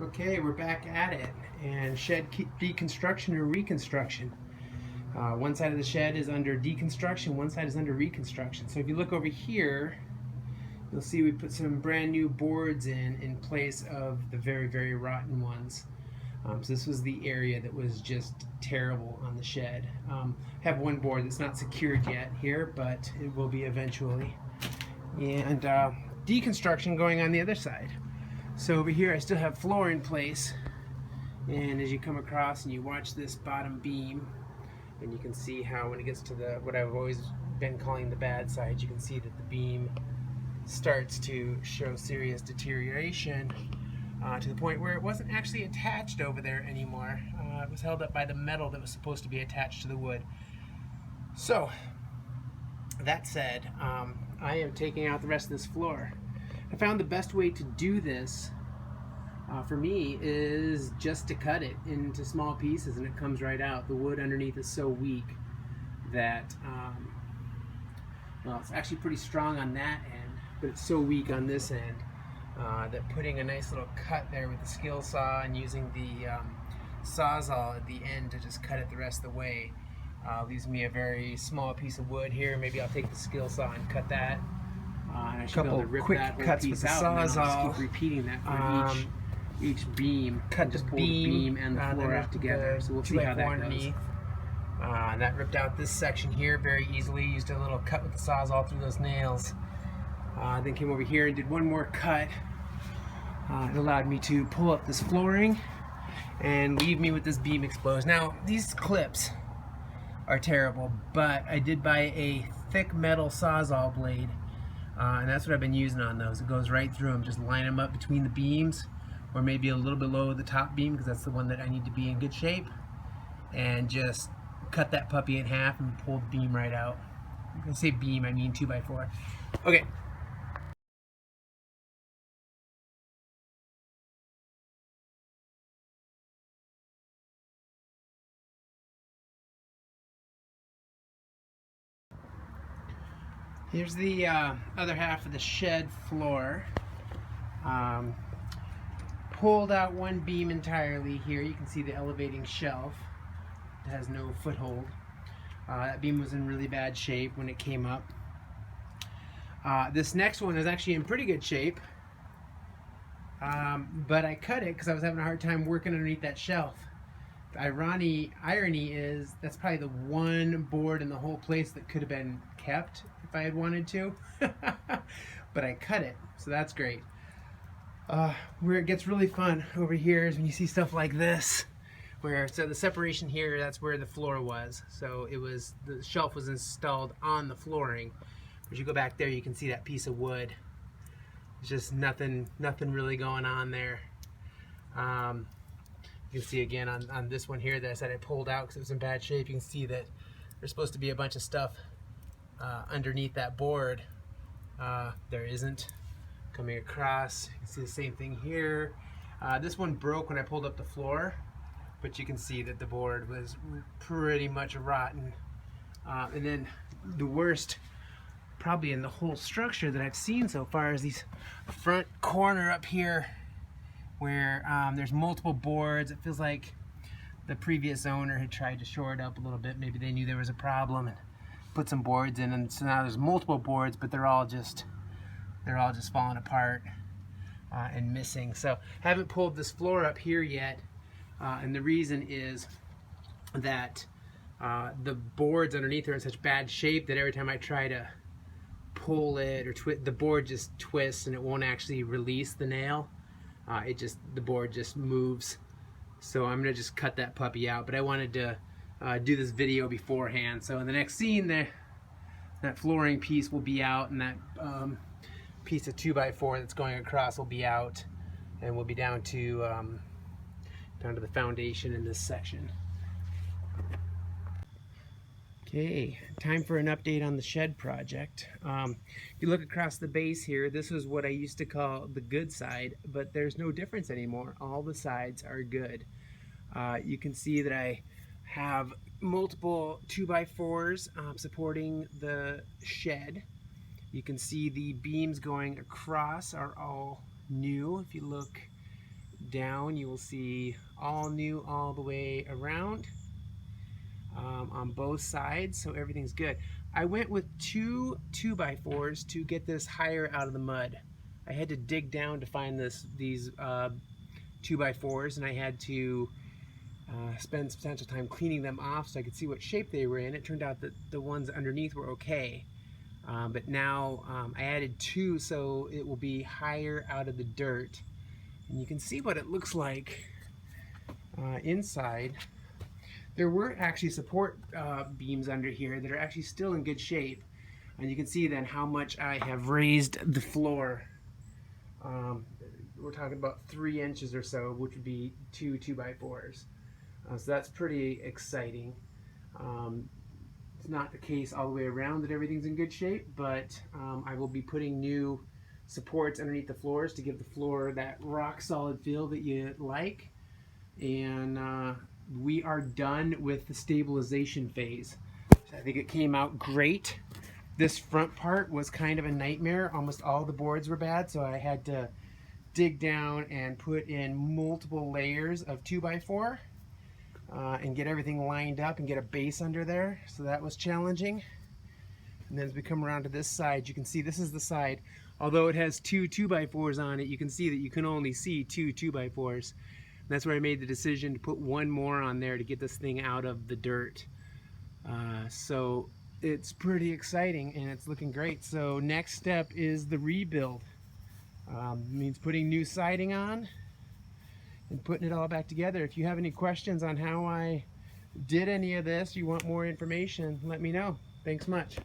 Okay, we're back at it, and shed deconstruction or reconstruction. One side of the shed is under deconstruction, one side is under reconstruction. So if you look over here, you'll see we put some brand new boards in place of the very, very rotten ones. So this was the area that was just terrible on the shed. I have one board that's not secured yet here, but it will be eventually. And deconstruction going on the other side. So over here I still have floor in place, and as you come across and you watch this bottom beam, and you can see how when it gets to the what I've always been calling the bad side, you can see that the beam starts to show serious deterioration to the point where it wasn't actually attached over there anymore. It was held up by the metal that was supposed to be attached to the wood. So that said, I am taking out the rest of this floor. I found the best way to do this for me is just to cut it into small pieces, and it comes right out. The wood underneath is so weak that, well, it's actually pretty strong on that end, but it's so weak on this end that putting a nice little cut there with the skill saw and using the sawzall at the end to just cut it the rest of the way leaves me a very small piece of wood here. Maybe I'll take the skill saw and cut that. And I should be able to rip that whole piece out, and then I'll just keep repeating that for each beam. Cut the beam and the floor out together. So we'll see how that goes. That ripped out this section here very easily. Used a little cut with the sawzall through those nails. Then came over here and did one more cut. It allowed me to pull up this flooring and leave me with this beam exposed. Now these clips are terrible, but I did buy a thick metal sawzall blade. And that's what I've been using on those. It goes right through them. Just line them up between the beams, or maybe a little below the top beam, because that's the one that I need to be in good shape. And just cut that puppy in half and pull the beam right out. When I say beam, I mean 2x4. Okay. Here's the other half of the shed floor. Pulled out one beam entirely here. You can see the elevating shelf. It has no foothold. That beam was in really bad shape when it came up. This next one is actually in pretty good shape. But I cut it because I was having a hard time working underneath that shelf. The irony is that's probably the one board in the whole place that could have been kept if I had wanted to. But I cut it, so that's great. Where it gets really fun over here is when you see stuff like this, where so the separation here, that's where the floor was. So it was, the shelf was installed on the flooring. As you go back there, you can see that piece of wood. It's just nothing really going on there. You can see again on this one here that I said I pulled out because it was in bad shape. You can see that there's supposed to be a bunch of stuff underneath that board. There isn't. Coming across, you can see the same thing here. This one broke when I pulled up the floor, but you can see that the board was pretty much rotten. And then the worst probably in the whole structure that I've seen so far is these front corner up here where there's multiple boards. It feels like the previous owner had tried to shore it up a little bit. Maybe they knew there was a problem and put some boards in, and so now there's multiple boards, but they're all just falling apart and missing. So haven't pulled this floor up here yet, and the reason is that the boards underneath are in such bad shape that every time I try to pull it or twist, the board just twists and it won't actually release the nail. The board just moves. So I'm gonna just cut that puppy out, but I wanted to do this video beforehand. So in the next scene there, that flooring piece will be out, and that piece of 2x4 that's going across will be out, and we'll be down to the foundation in this section. Okay, time for an update on the shed project. If you look across the base here, this is what I used to call the good side, but there's no difference anymore. All the sides are good. You can see that I have multiple 2x4s supporting the shed. You can see the beams going across are all new. If you look down, you will see all new all the way around on both sides, so everything's good. I went with two 2x4s to get this higher out of the mud. I had to dig down to find these 2x4s, and I had to spend substantial time cleaning them off so I could see what shape they were in. It turned out that the ones underneath were okay, but now I added two so it will be higher out of the dirt, and you can see what it looks like inside. There were actually support beams under here that are actually still in good shape, and you can see then how much I have raised the floor. We're talking about 3 inches or so, which would be two 2x4s. So that's pretty exciting. It's not the case all the way around that everything's in good shape, but I will be putting new supports underneath the floors to give the floor that rock solid feel that you like. And we are done with the stabilization phase. I think it came out great. This front part was kind of a nightmare. Almost all the boards were bad, so I had to dig down and put in multiple layers of 2x4 and get everything lined up and get a base under there. So that was challenging. And then as we come around to this side, you can see this is the side. Although it has two 2x4s on it, you can see that you can only see two 2x4s. That's where I made the decision to put one more on there to get this thing out of the dirt. So it's pretty exciting and it's looking great. So next step is the rebuild. Means putting new siding on and putting it all back together. If you have any questions on how I did any of this, you want more information, let me know. Thanks much.